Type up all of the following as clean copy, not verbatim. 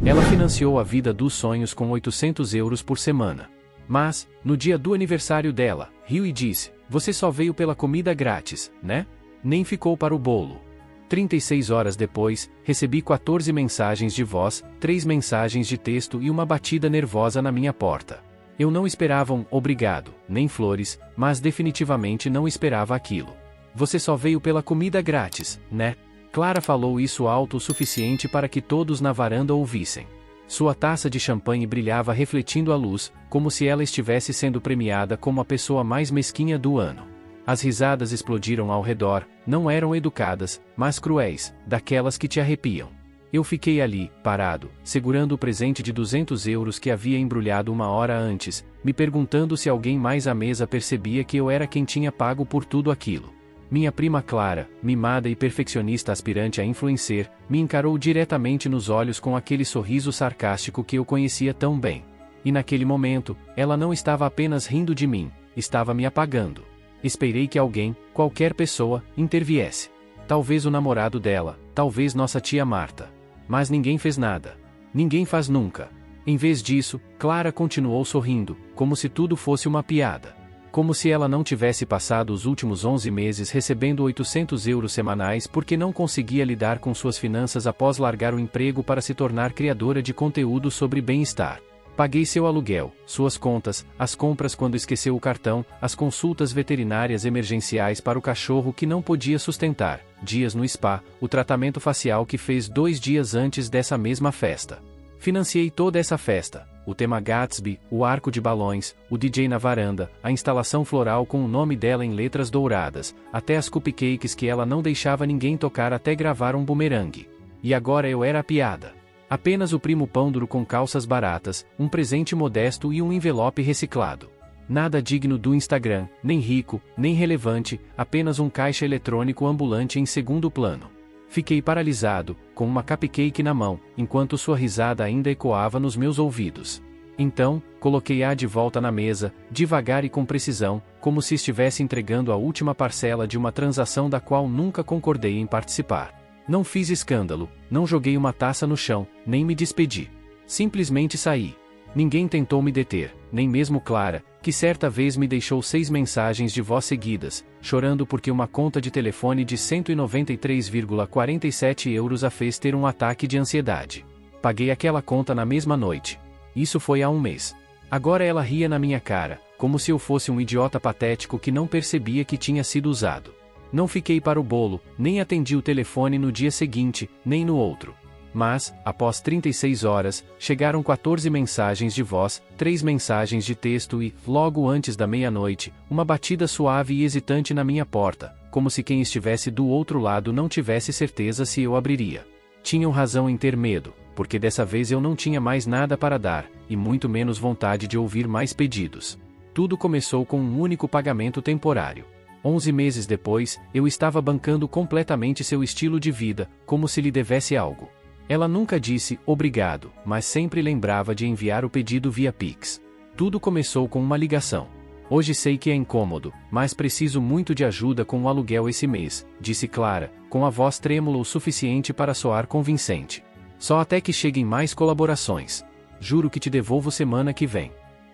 Ela financiou a vida dos sonhos com 800 euros por semana. Mas, no dia do aniversário dela, riu e disse: "Você só veio pela comida grátis, né? Nem ficou para o bolo." 36 horas depois, recebi 14 mensagens de voz, 3 mensagens de texto e uma batida nervosa na minha porta. Eu não esperava um "obrigado", nem flores, mas definitivamente não esperava aquilo. "Você só veio pela comida grátis, né?" Clara falou isso alto o suficiente para que todos na varanda ouvissem. Sua taça de champanhe brilhava refletindo a luz, como se ela estivesse sendo premiada como a pessoa mais mesquinha do ano. As risadas explodiram ao redor, não eram educadas, mas cruéis, daquelas que te arrepiam. Eu fiquei ali, parado, segurando o presente de 200 euros que havia embrulhado uma hora antes, me perguntando se alguém mais à mesa percebia que eu era quem tinha pago por tudo aquilo. Minha prima Clara, mimada e perfeccionista aspirante a influencer, me encarou diretamente nos olhos com aquele sorriso sarcástico que eu conhecia tão bem. E naquele momento, ela não estava apenas rindo de mim, estava me apagando. Esperei que alguém, qualquer pessoa, interviesse. Talvez o namorado dela, talvez nossa tia Marta. Mas ninguém fez nada. Ninguém faz nunca. Em vez disso, Clara continuou sorrindo, como se tudo fosse uma piada. Como se ela não tivesse passado os últimos 11 meses recebendo 800 euros semanais porque não conseguia lidar com suas finanças após largar o emprego para se tornar criadora de conteúdo sobre bem-estar. Paguei seu aluguel, suas contas, as compras quando esqueceu o cartão, as consultas veterinárias emergenciais para o cachorro que não podia sustentar, dias no spa, o tratamento facial que fez 2 dias antes dessa mesma festa. Financiei toda essa festa, o tema Gatsby, o arco de balões, o DJ na varanda, a instalação floral com o nome dela em letras douradas, até as cupcakes que ela não deixava ninguém tocar até gravar um bumerangue. E agora eu era a piada. Apenas o primo pânduro com calças baratas, um presente modesto e um envelope reciclado. Nada digno do Instagram, nem rico, nem relevante, apenas um caixa eletrônico ambulante em segundo plano. Fiquei paralisado, com uma cupcake na mão, enquanto sua risada ainda ecoava nos meus ouvidos. Então, coloquei-a de volta na mesa, devagar e com precisão, como se estivesse entregando a última parcela de uma transação da qual nunca concordei em participar. Não fiz escândalo, não joguei uma taça no chão, nem me despedi. Simplesmente saí. Ninguém tentou me deter, nem mesmo Clara, que certa vez me deixou 6 mensagens de voz seguidas, chorando porque uma conta de telefone de 193,47 euros a fez ter um ataque de ansiedade. Paguei aquela conta na mesma noite. Isso foi há um mês. Agora ela ria na minha cara, como se eu fosse um idiota patético que não percebia que tinha sido usado. Não fiquei para o bolo, nem atendi o telefone no dia seguinte, nem no outro. Mas, após 36 horas, chegaram 14 mensagens de voz, 3 mensagens de texto e, logo antes da meia-noite, uma batida suave e hesitante na minha porta, como se quem estivesse do outro lado não tivesse certeza se eu abriria. Tinham razão em ter medo, porque dessa vez eu não tinha mais nada para dar, e muito menos vontade de ouvir mais pedidos. Tudo começou com um único pagamento temporário. 11 meses depois, eu estava bancando completamente seu estilo de vida, como se lhe devesse algo. Ela nunca disse obrigado, mas sempre lembrava de enviar o pedido via Pix. Tudo começou com uma ligação. Hoje sei que é incômodo, mas preciso muito de ajuda com o aluguel esse mês, disse Clara, com a voz trêmula o suficiente para soar convincente. Só até que cheguem mais colaborações. Juro que te devolvo semana que vem.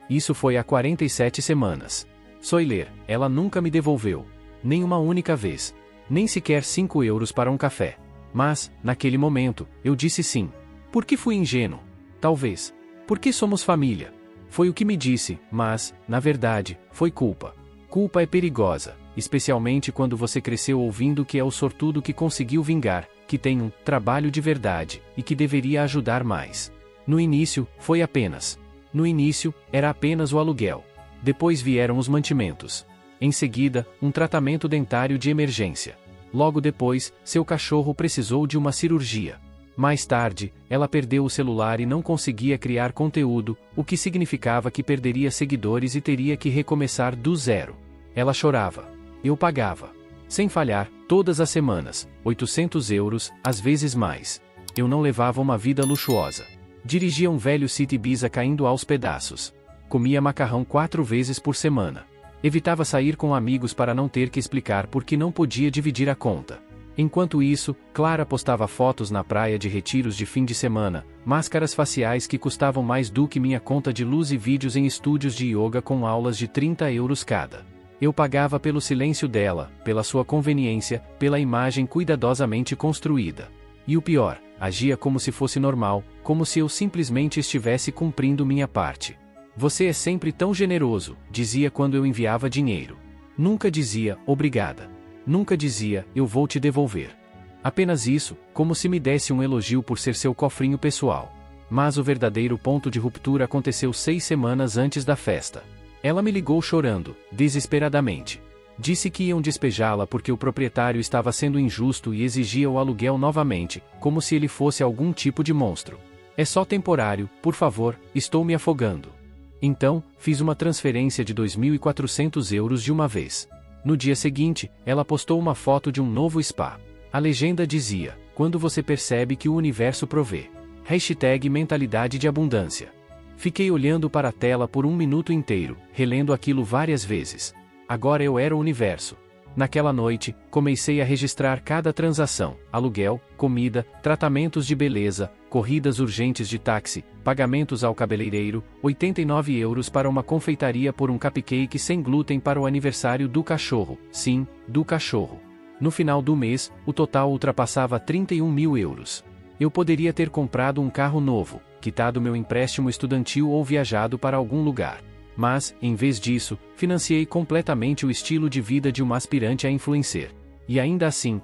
Isso foi há 47 semanas. Soiler, ela nunca me devolveu. Nem uma única vez. Nem sequer 5 euros para um café. Mas, naquele momento, eu disse sim. Porque fui ingênuo? Talvez. Porque somos família. Foi o que me disse, mas, na verdade, foi culpa. Culpa é perigosa, especialmente quando você cresceu ouvindo que é o sortudo que conseguiu vingar, que tem um trabalho de verdade, e que deveria ajudar mais. No início, foi apenas. No início, era apenas o aluguel. Depois vieram os mantimentos. Em seguida, um tratamento dentário de emergência. Logo depois, seu cachorro precisou de uma cirurgia. Mais tarde, ela perdeu o celular e não conseguia criar conteúdo, o que significava que perderia seguidores e teria que recomeçar do zero. Ela chorava. Eu pagava. Sem falhar, todas as semanas, 800 euros, às vezes mais. Eu não levava uma vida luxuosa. Dirigia um velho City Ibiza caindo aos pedaços. Comia macarrão 4 vezes por semana. Evitava sair com amigos para não ter que explicar por que não podia dividir a conta. Enquanto isso, Clara postava fotos na praia de retiros de fim de semana, máscaras faciais que custavam mais do que minha conta de luz e vídeos em estúdios de yoga com aulas de 30 euros cada. Eu pagava pelo silêncio dela, pela sua conveniência, pela imagem cuidadosamente construída. E o pior, agia como se fosse normal, como se eu simplesmente estivesse cumprindo minha parte. Você é sempre tão generoso, dizia quando eu enviava dinheiro. Nunca dizia, obrigada. Nunca dizia, eu vou te devolver. Apenas isso, como se me desse um elogio por ser seu cofrinho pessoal. Mas o verdadeiro ponto de ruptura aconteceu 6 semanas antes da festa. Ela me ligou chorando, desesperadamente. Disse que iam despejá-la porque o proprietário estava sendo injusto e exigia o aluguel novamente, como se ele fosse algum tipo de monstro. É só temporário, por favor, estou me afogando. Então, fiz uma transferência de 2.400 euros de uma vez. No dia seguinte, ela postou uma foto de um novo spa. A legenda dizia, quando você percebe que o universo provê. #mentalidade de abundância. Fiquei olhando para a tela por 1 minuto inteiro, relendo aquilo várias vezes. Agora eu era o universo. Naquela noite, comecei a registrar cada transação: aluguel, comida, tratamentos de beleza, corridas urgentes de táxi, pagamentos ao cabeleireiro, 89 euros para uma confeitaria por um cupcake sem glúten para o aniversário do cachorro. Sim, do cachorro. No final do mês, o total ultrapassava 31.000 euros. Eu poderia ter comprado um carro novo, quitado meu empréstimo estudantil ou viajado para algum lugar. Mas, em vez disso, financiei completamente o estilo de vida de uma aspirante a influencer. E ainda assim,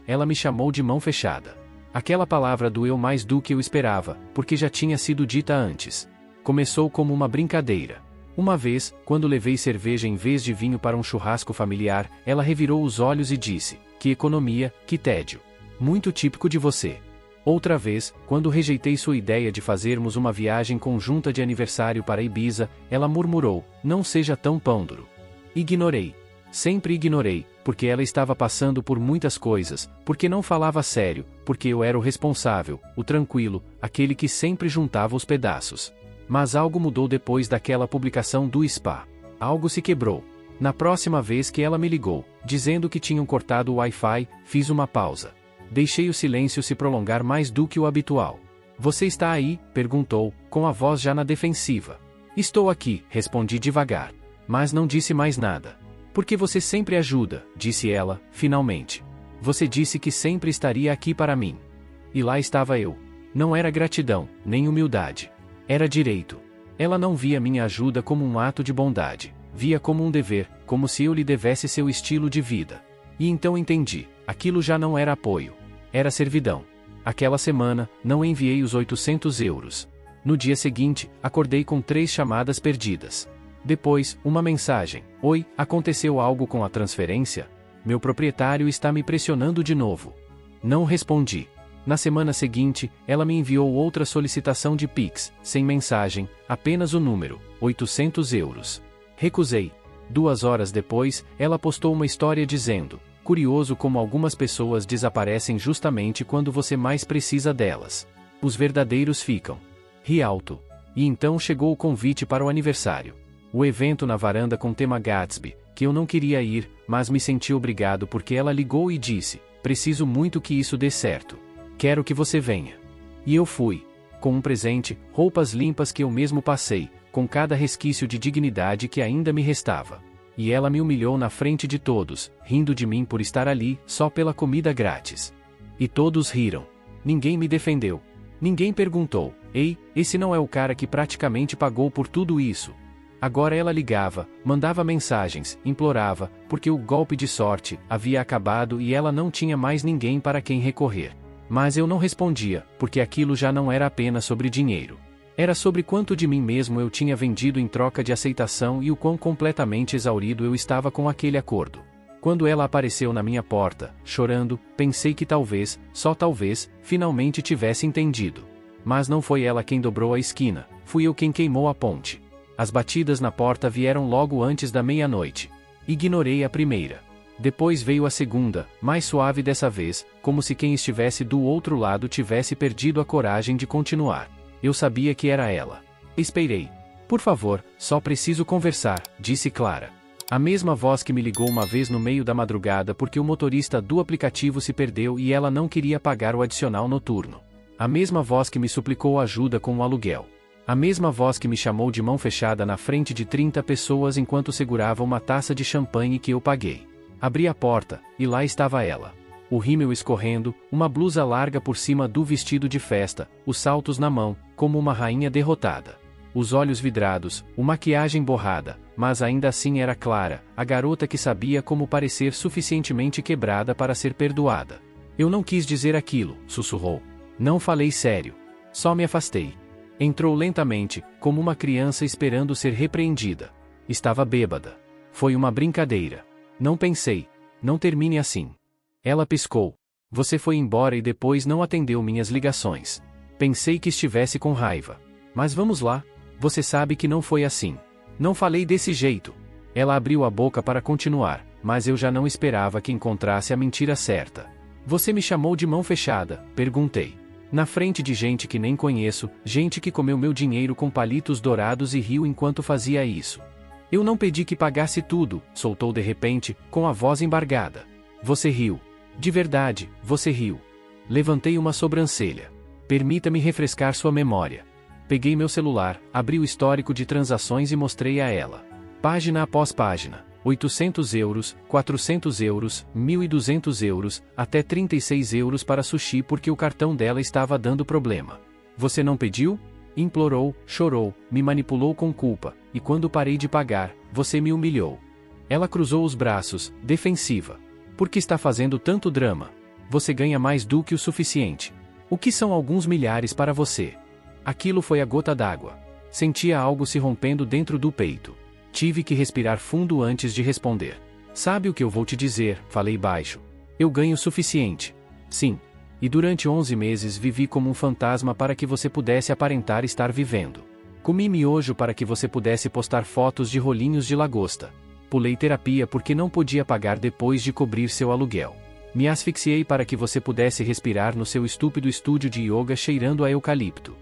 ela me chamou de mão fechada. Aquela palavra doeu mais do que eu esperava, porque já tinha sido dita antes. Começou como uma brincadeira. Uma vez, quando levei cerveja em vez de vinho para um churrasco familiar, ela revirou os olhos e disse: "Que economia, que tédio. Muito típico de você." Outra vez, quando rejeitei sua ideia de fazermos uma viagem conjunta de aniversário para Ibiza, ela murmurou: "Não seja tão pão duro." Ignorei. Sempre ignorei, porque ela estava passando por muitas coisas, porque não falava sério, porque eu era o responsável, o tranquilo, aquele que sempre juntava os pedaços. Mas algo mudou depois daquela publicação do spa. Algo se quebrou. Na próxima vez que ela me ligou, dizendo que tinham cortado o Wi-Fi, fiz uma pausa. Deixei o silêncio se prolongar mais do que o habitual. "Você está aí?" perguntou, com a voz já na defensiva. "Estou aqui", respondi devagar. Mas não disse mais nada. "Porque você sempre ajuda", disse ela, finalmente. "Você disse que sempre estaria aqui para mim." E lá estava eu. Não era gratidão, nem humildade. Era direito. Ela não via minha ajuda como um ato de bondade. Via como um dever, como se eu lhe devesse seu estilo de vida. E então entendi, aquilo já não era apoio. Era servidão. Aquela semana, não enviei os 800 euros. No dia seguinte, acordei com 3 chamadas perdidas. Depois, uma mensagem: "Oi, aconteceu algo com a transferência? Meu proprietário está me pressionando de novo." Não respondi. Na semana seguinte, ela me enviou outra solicitação de Pix, sem mensagem, apenas o número, 800 euros. Recusei. 2 horas depois, ela postou uma história dizendo: "Curioso como algumas pessoas desaparecem justamente quando você mais precisa delas. Os verdadeiros ficam." Ri alto. E então chegou o convite para o aniversário. O evento na varanda com tema Gatsby, que eu não queria ir, mas me senti obrigado porque ela ligou e disse: "Preciso muito que isso dê certo. Quero que você venha." E eu fui. Com um presente, roupas limpas que eu mesmo passei, com cada resquício de dignidade que ainda me restava. E ela me humilhou na frente de todos, rindo de mim por estar ali, só pela comida grátis. E todos riram. Ninguém me defendeu. Ninguém perguntou: "Ei, esse não é o cara que praticamente pagou por tudo isso?" Agora ela ligava, mandava mensagens, implorava, porque o golpe de sorte havia acabado e ela não tinha mais ninguém para quem recorrer. Mas eu não respondia, porque aquilo já não era apenas sobre dinheiro. Era sobre quanto de mim mesmo eu tinha vendido em troca de aceitação e o quão completamente exaurido eu estava com aquele acordo. Quando ela apareceu na minha porta, chorando, pensei que talvez, só talvez, finalmente tivesse entendido. Mas não foi ela quem dobrou a esquina, fui eu quem queimou a ponte. As batidas na porta vieram logo antes da meia-noite. Ignorei a primeira. Depois veio a segunda, mais suave dessa vez, como se quem estivesse do outro lado tivesse perdido a coragem de continuar. Eu sabia que era ela. Esperei. "Por favor, só preciso conversar", disse Clara. A mesma voz que me ligou uma vez no meio da madrugada porque o motorista do aplicativo se perdeu e ela não queria pagar o adicional noturno. A mesma voz que me suplicou ajuda com o aluguel. A mesma voz que me chamou de mão fechada na frente de 30 pessoas enquanto segurava uma taça de champanhe que eu paguei. Abri a porta, e lá estava ela. O rímel escorrendo, uma blusa larga por cima do vestido de festa, os saltos na mão, como uma rainha derrotada. Os olhos vidrados, a maquiagem borrada, mas ainda assim era Clara, a garota que sabia como parecer suficientemente quebrada para ser perdoada. Eu não quis dizer aquilo, sussurrou. Não falei sério. Só me afastei. Entrou lentamente, como uma criança esperando ser repreendida. Estava bêbada. Foi uma brincadeira. Não pensei. Não termine assim. Ela piscou. Você foi embora e depois não atendeu minhas ligações. Pensei que estivesse com raiva. Mas vamos lá. Você sabe que não foi assim. Não falei desse jeito. Ela abriu a boca para continuar, mas eu já não esperava que encontrasse a mentira certa. Você me chamou de mão fechada? Perguntei. Na frente de gente que nem conheço, gente que comeu meu dinheiro com palitos dourados e riu enquanto fazia isso. Eu não pedi que pagasse tudo, soltou de repente, com a voz embargada. Você riu. De verdade, você riu. Levantei uma sobrancelha. Permita-me refrescar sua memória. Peguei meu celular, abri o histórico de transações e mostrei a ela. Página após página. 800 euros, 400 euros, 1.200 euros, até 36 euros para sushi porque o cartão dela estava dando problema. Você não pediu? Implorou, chorou, me manipulou com culpa, e quando parei de pagar, você me humilhou. Ela cruzou os braços, defensiva. Por que está fazendo tanto drama? Você ganha mais do que o suficiente. O que são alguns milhares para você? Aquilo foi a gota d'água. Sentia algo se rompendo dentro do peito. Tive que respirar fundo antes de responder. Sabe o que eu vou te dizer? Falei baixo. Eu ganho o suficiente. Sim. E durante 11 meses vivi como um fantasma para que você pudesse aparentar estar vivendo. Comi miojo para que você pudesse postar fotos de rolinhos de lagosta. Pulei terapia porque não podia pagar depois de cobrir seu aluguel. Me asfixiei para que você pudesse respirar no seu estúpido estúdio de yoga cheirando a eucalipto.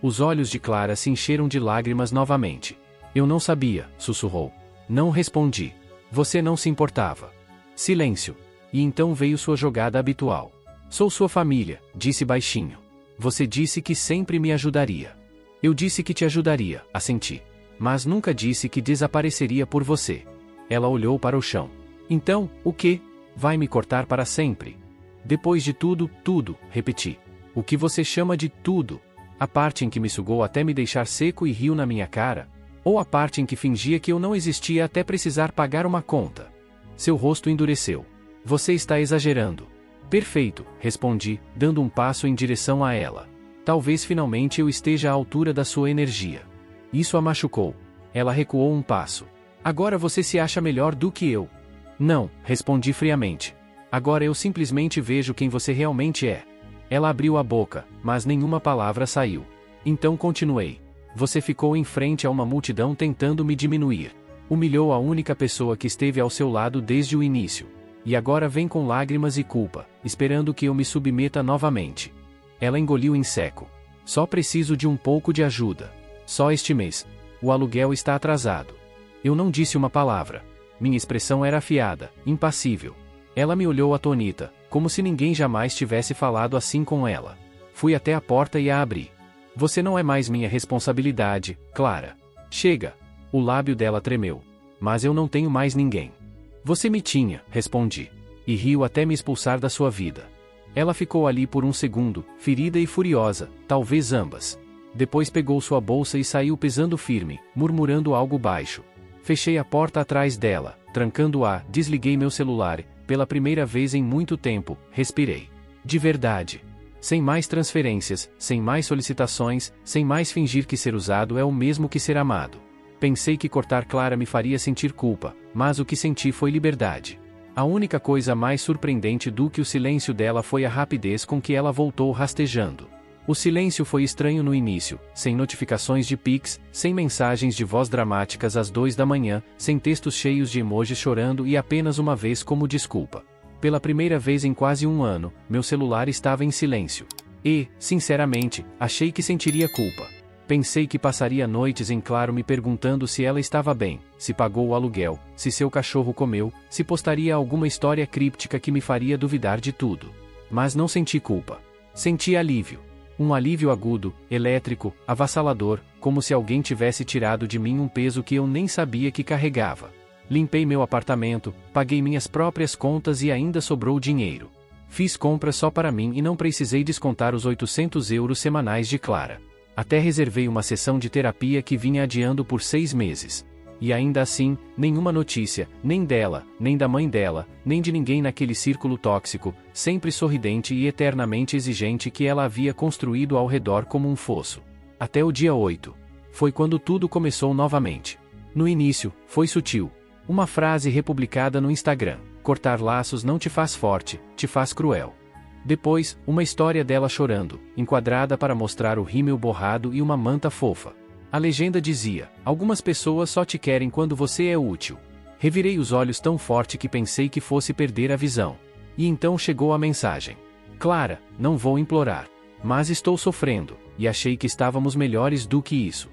Os olhos de Clara se encheram de lágrimas novamente. Eu não sabia, sussurrou. Não respondi. Você não se importava. Silêncio. E então veio sua jogada habitual. Sou sua família, disse baixinho. Você disse que sempre me ajudaria. Eu disse que te ajudaria, assenti. Mas nunca disse que desapareceria por você. Ela olhou para o chão. Então, o quê? Vai me cortar para sempre? Depois de tudo, repeti. O que você chama de tudo? A parte em que me sugou até me deixar seco e riu na minha cara? Ou a parte em que fingia que eu não existia até precisar pagar uma conta? Seu rosto endureceu. Você está exagerando. Perfeito, respondi, dando um passo em direção a ela. Talvez finalmente eu esteja à altura da sua energia. Isso a machucou. Ela recuou um passo. Agora você se acha melhor do que eu. Não, respondi friamente. Agora eu simplesmente vejo quem você realmente é. Ela abriu a boca, mas nenhuma palavra saiu. Então continuei. Você ficou em frente a uma multidão tentando me diminuir. Humilhou a única pessoa que esteve ao seu lado desde o início. E agora vem com lágrimas e culpa, esperando que eu me submeta novamente. Ela engoliu em seco. Só preciso de um pouco de ajuda. Só este mês. O aluguel está atrasado. Eu não disse uma palavra. Minha expressão era afiada, impassível. Ela me olhou atônita, como se ninguém jamais tivesse falado assim com ela. Fui até a porta e a abri. Você não é mais minha responsabilidade, Clara. Chega. O lábio dela tremeu. Mas eu não tenho mais ninguém. Você me tinha, respondi. E riu até me expulsar da sua vida. Ela ficou ali por um segundo, ferida e furiosa, talvez ambas. Depois pegou sua bolsa e saiu pesando firme, murmurando algo baixo. Fechei a porta atrás dela, trancando-a, desliguei meu celular. Pela primeira vez em muito tempo, respirei. De verdade. Sem mais transferências, sem mais solicitações, sem mais fingir que ser usado é o mesmo que ser amado. Pensei que cortar Clara me faria sentir culpa, mas o que senti foi liberdade. A única coisa mais surpreendente do que o silêncio dela foi a rapidez com que ela voltou rastejando. O silêncio foi estranho no início, sem notificações de Pix, sem mensagens de voz dramáticas às 2 da manhã, sem textos cheios de emojis chorando e apenas uma vez como desculpa. Pela primeira vez em quase um ano, meu celular estava em silêncio. E, sinceramente, achei que sentiria culpa. Pensei que passaria noites em claro me perguntando se ela estava bem, se pagou o aluguel, se seu cachorro comeu, se postaria alguma história críptica que me faria duvidar de tudo. Mas não senti culpa. Senti alívio. Um alívio agudo, elétrico, avassalador, como se alguém tivesse tirado de mim um peso que eu nem sabia que carregava. Limpei meu apartamento, paguei minhas próprias contas e ainda sobrou dinheiro. Fiz compras só para mim e não precisei descontar os 800 euros semanais de Clara. Até reservei uma sessão de terapia que vinha adiando por 6 meses. E ainda assim, nenhuma notícia, nem dela, nem da mãe dela, nem de ninguém naquele círculo tóxico, sempre sorridente e eternamente exigente que ela havia construído ao redor como um fosso. Até o dia 8. Foi quando tudo começou novamente. No início, foi sutil. Uma frase republicada no Instagram: cortar laços não te faz forte, te faz cruel. Depois, uma história dela chorando, enquadrada para mostrar o rímel borrado e uma manta fofa. A legenda dizia: algumas pessoas só te querem quando você é útil. Revirei os olhos tão forte que pensei que fosse perder a visão. E então chegou a mensagem: Clara, não vou implorar. Mas estou sofrendo, e achei que estávamos melhores do que isso.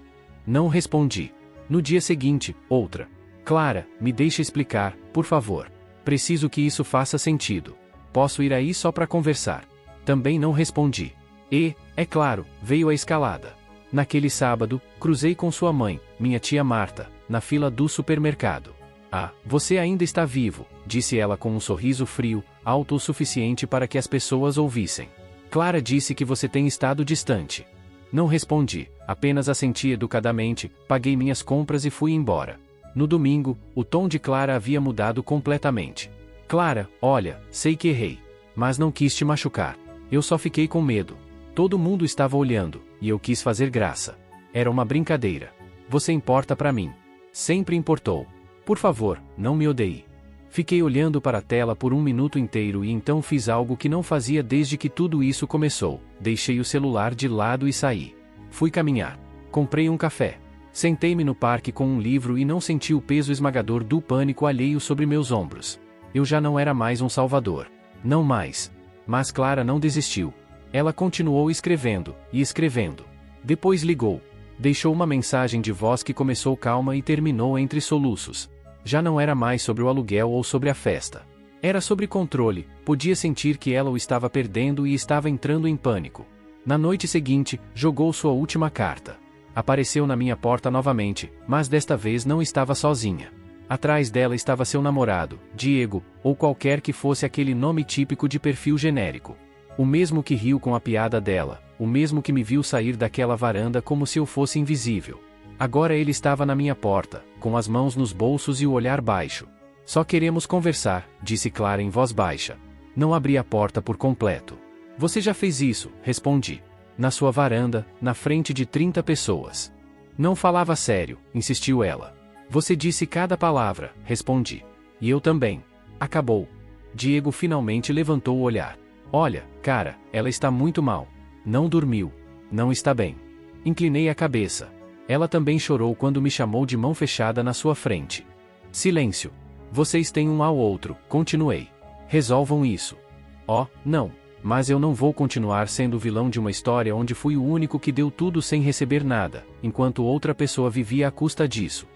Não respondi. No dia seguinte, outra: Clara, me deixe explicar, por favor. Preciso que isso faça sentido. Posso ir aí só para conversar. Também não respondi. E, é claro, veio a escalada. Naquele sábado, cruzei com sua mãe, minha tia Marta, na fila do supermercado. Ah, você ainda está vivo, disse ela com um sorriso frio, alto o suficiente para que as pessoas ouvissem. Clara disse que você tem estado distante. Não respondi, apenas assenti educadamente, paguei minhas compras e fui embora. No domingo, o tom de Clara havia mudado completamente. Clara, olha, sei que errei. Mas não quis te machucar. Eu só fiquei com medo. Todo mundo estava olhando, e eu quis fazer graça. Era uma brincadeira. Você importa para mim. Sempre importou. Por favor, não me odeie. Fiquei olhando para a tela por 1 minuto inteiro e então fiz algo que não fazia desde que tudo isso começou. Deixei o celular de lado e saí. Fui caminhar. Comprei um café. Sentei-me no parque com um livro e não senti o peso esmagador do pânico alheio sobre meus ombros. Eu já não era mais um salvador. Não mais. Mas Clara não desistiu. Ela continuou escrevendo, e escrevendo. Depois ligou. Deixou uma mensagem de voz que começou calma e terminou entre soluços. Já não era mais sobre o aluguel ou sobre a festa. Era sobre controle, podia sentir que ela o estava perdendo e estava entrando em pânico. Na noite seguinte, jogou sua última carta. Apareceu na minha porta novamente, mas desta vez não estava sozinha. Atrás dela estava seu namorado, Diego, ou qualquer que fosse aquele nome típico de perfil genérico. O mesmo que riu com a piada dela, o mesmo que me viu sair daquela varanda como se eu fosse invisível. Agora ele estava na minha porta, com as mãos nos bolsos e o olhar baixo. Só queremos conversar, disse Clara em voz baixa. Não abri a porta por completo. Você já fez isso, respondi. Na sua varanda, na frente de 30 pessoas. Não falava sério, insistiu ela. Você disse cada palavra, respondi. E eu também. Acabou. Diego finalmente levantou o olhar. Olha, cara, ela está muito mal. Não dormiu. Não está bem. Inclinei a cabeça. Ela também chorou quando me chamou de mão fechada na sua frente. Silêncio. Vocês têm um ao outro, continuei. Resolvam isso. Oh, não. Mas eu não vou continuar sendo o vilão de uma história onde fui o único que deu tudo sem receber nada, enquanto outra pessoa vivia à custa disso.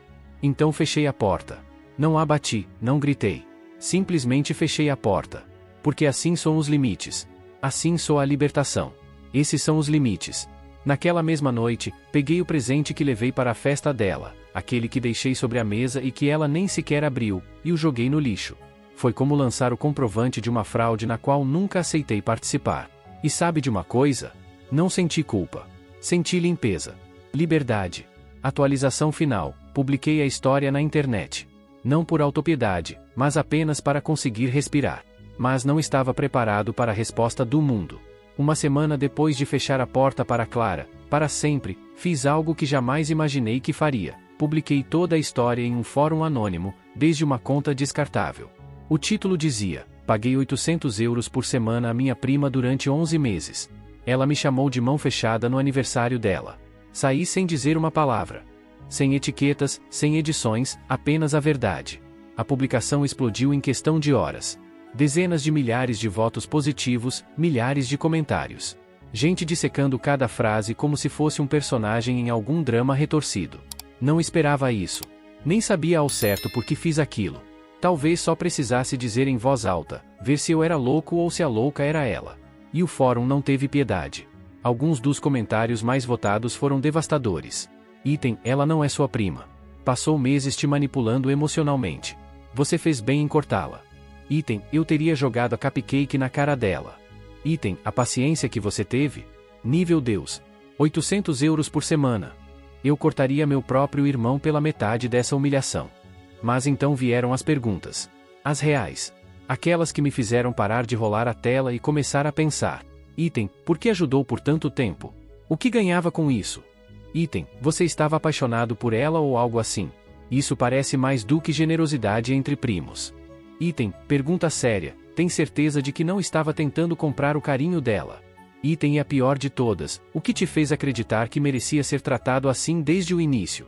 Então fechei a porta. Não a bati, não gritei. Simplesmente fechei a porta. Porque assim são os limites. Assim sou a libertação. Esses são os limites. Naquela mesma noite, peguei o presente que levei para a festa dela, aquele que deixei sobre a mesa e que ela nem sequer abriu, e o joguei no lixo. Foi como lançar o comprovante de uma fraude na qual nunca aceitei participar. E sabe de uma coisa? Não senti culpa. Senti limpeza. Liberdade. Atualização final. Publiquei a história na internet. Não por autopiedade, mas apenas para conseguir respirar. Mas não estava preparado para a resposta do mundo. Uma semana depois de fechar a porta para Clara, para sempre, fiz algo que jamais imaginei que faria. Publiquei toda a história em um fórum anônimo, desde uma conta descartável. O título dizia: paguei 800 euros por semana à minha prima durante 11 meses. Ela me chamou de mão fechada no aniversário dela. Saí sem dizer uma palavra. Sem etiquetas, sem edições, apenas a verdade. A publicação explodiu em questão de horas. Dezenas de milhares de votos positivos, milhares de comentários. Gente dissecando cada frase como se fosse um personagem em algum drama retorcido. Não esperava isso. Nem sabia ao certo por que fiz aquilo. Talvez só precisasse dizer em voz alta, ver se eu era louco ou se a louca era ela. E o fórum não teve piedade. Alguns dos comentários mais votados foram devastadores. Item, ela não é sua prima. Passou meses te manipulando emocionalmente. Você fez bem em cortá-la. Item, eu teria jogado a cupcake na cara dela. Item, a paciência que você teve? Nível Deus. 800 euros por semana. Eu cortaria meu próprio irmão pela metade dessa humilhação. Mas então vieram as perguntas. As reais. Aquelas que me fizeram parar de rolar a tela e começar a pensar. Item, por que ajudou por tanto tempo? O que ganhava com isso? Item, você estava apaixonado por ela ou algo assim? Isso parece mais do que generosidade entre primos. Item, pergunta séria, tem certeza de que não estava tentando comprar o carinho dela? Item, e a pior de todas, o que te fez acreditar que merecia ser tratado assim desde o início?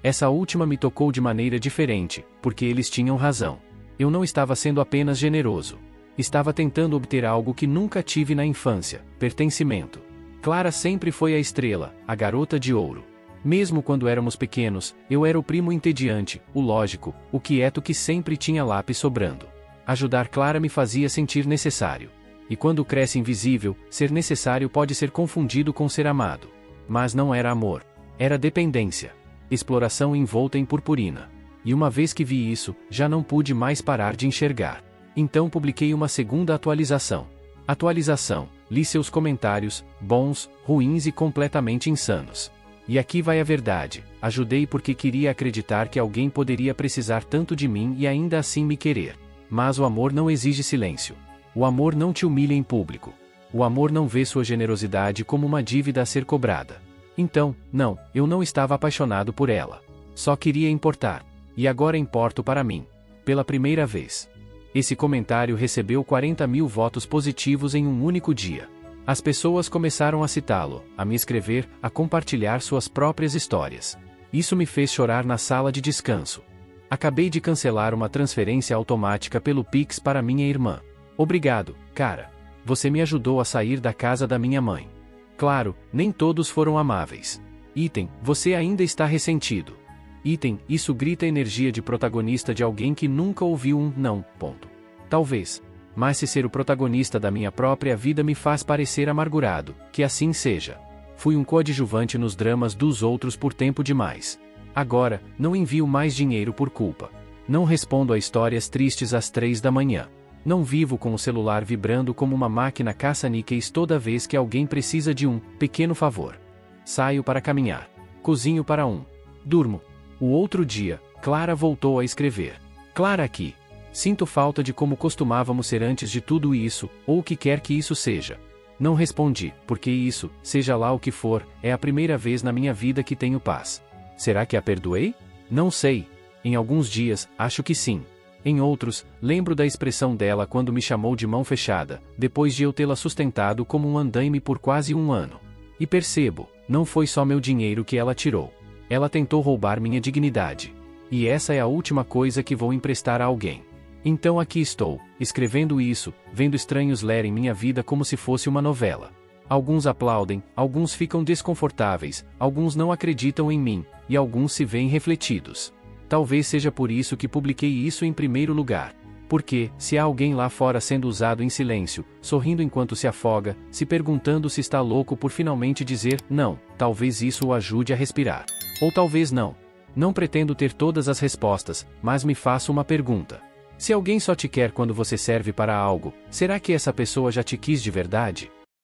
Essa última me tocou de maneira diferente, porque eles tinham razão. Eu não estava sendo apenas generoso. Estava tentando obter algo que nunca tive na infância, pertencimento. Clara sempre foi a estrela, a garota de ouro. Mesmo quando éramos pequenos, eu era o primo entediante, o lógico, o quieto que sempre tinha lápis sobrando. Ajudar Clara me fazia sentir necessário. E quando cresce invisível, ser necessário pode ser confundido com ser amado. Mas não era amor. Era dependência. Exploração envolta em purpurina. E uma vez que vi isso, já não pude mais parar de enxergar. Então publiquei uma segunda atualização. Atualização, li seus comentários, bons, ruins e completamente insanos. E aqui vai a verdade, ajudei porque queria acreditar que alguém poderia precisar tanto de mim e ainda assim me querer. Mas o amor não exige silêncio. O amor não te humilha em público. O amor não vê sua generosidade como uma dívida a ser cobrada. Então, não, eu não estava apaixonado por ela. Só queria importar. E agora importo para mim. Pela primeira vez. Esse comentário recebeu 40 mil votos positivos em um único dia. As pessoas começaram a citá-lo, a me escrever, a compartilhar suas próprias histórias. Isso me fez chorar na sala de descanso. Acabei de cancelar uma transferência automática pelo Pix para minha irmã. Obrigado, cara. Você me ajudou a sair da casa da minha mãe. Claro, nem todos foram amáveis. Item, você ainda está ressentido. Item, isso grita energia de protagonista de alguém que nunca ouviu um não, ponto. Talvez. Mas se ser o protagonista da minha própria vida me faz parecer amargurado, que assim seja. Fui um coadjuvante nos dramas dos outros por tempo demais. Agora, não envio mais dinheiro por culpa. Não respondo a histórias tristes às 3 da manhã. Não vivo com o celular vibrando como uma máquina caça-níqueis toda vez que alguém precisa de um pequeno favor. Saio para caminhar. Cozinho para um. Durmo. O outro dia, Clara voltou a escrever. Clara aqui. Sinto falta de como costumávamos ser antes de tudo isso, ou o que quer que isso seja. Não respondi, porque isso, seja lá o que for, é a primeira vez na minha vida que tenho paz. Será que a perdoei? Não sei. Em alguns dias, acho que sim. Em outros, lembro da expressão dela quando me chamou de mão fechada, depois de eu tê-la sustentado como um andaime por quase um ano. E percebo, não foi só meu dinheiro que ela tirou. Ela tentou roubar minha dignidade. E essa é a última coisa que vou emprestar a alguém. Então aqui estou, escrevendo isso, vendo estranhos lerem minha vida como se fosse uma novela. Alguns aplaudem, alguns ficam desconfortáveis, alguns não acreditam em mim, e alguns se veem refletidos. Talvez seja por isso que publiquei isso em primeiro lugar. Porque, se há alguém lá fora sendo usado em silêncio, sorrindo enquanto se afoga, se perguntando se está louco por finalmente dizer não, talvez isso o ajude a respirar. Ou talvez não. Não pretendo ter todas as respostas, mas me faço uma pergunta. Se alguém só te quer quando você serve para algo, será que essa pessoa já te quis de verdade?